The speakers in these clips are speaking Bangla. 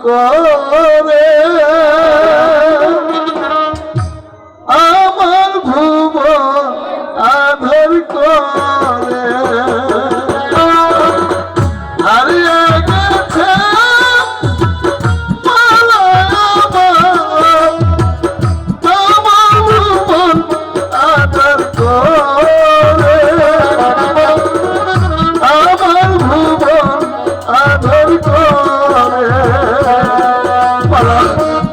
করে আমার ভুবন আধার করে হারিয়ে গেছে মালা আমার আমার ভুবন আধার করে আমার ভুবন আধার করে মালা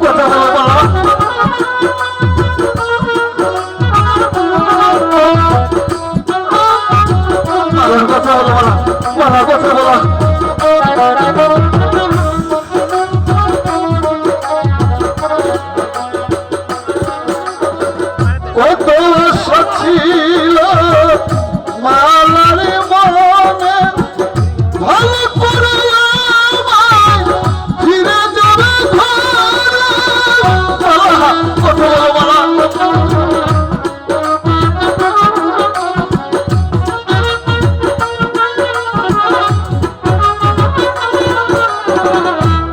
কথা বলো মালা কথা বলো মালা কথা বলো কত আশা ছিল মালার মনে ভালো করে আমায় ফিরে যাবে ঘরে মালা কথা বলো মালা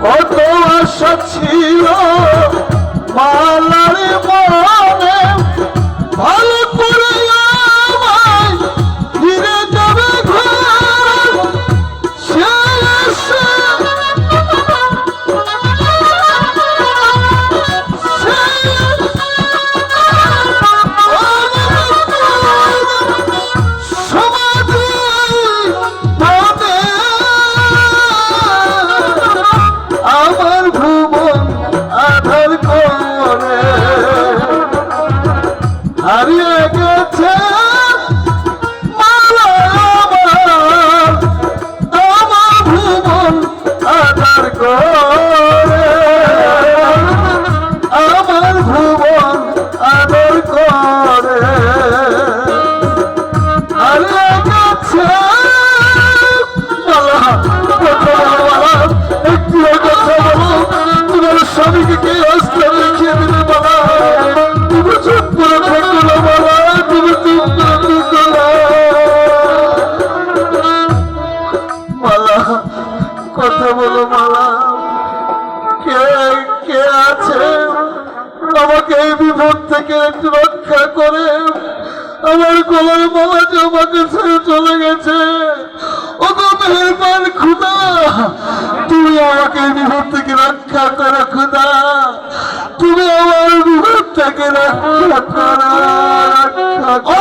কত আশা ছিল মালার মনে ভালো করে আমায় ফিরে যাবে ঘর সে এসে সমাধি ভাবে আমার ভুবন আধার করে হারিয়ে গেছে মালা আমার আমার ভুবন আধার করে আমার ভুবন আধার করে হারিয়ে গেছে মালা কথা বলো মালা একটু কথা বলো তোমার স্বামীকে কে আসতে দেখিয়ে দিবে মালা তুমি চুপ করে থাকো না মালা তুমি চুপ করে থাকো না মালা কথা বলো মালা কে কে আছে আমাকে এই বিপদ থেকে একটু রক্ষা করে আমার গলার মালা যে আমাকে ছেড়ে চলে গেছে ও তো মেহেরবান খুদা তুমি আমাকে এই বিপদ থেকে রক্ষা করো খুদা তুমি আমার বিপদ থেকে রক্ষা করো রক্ষা করো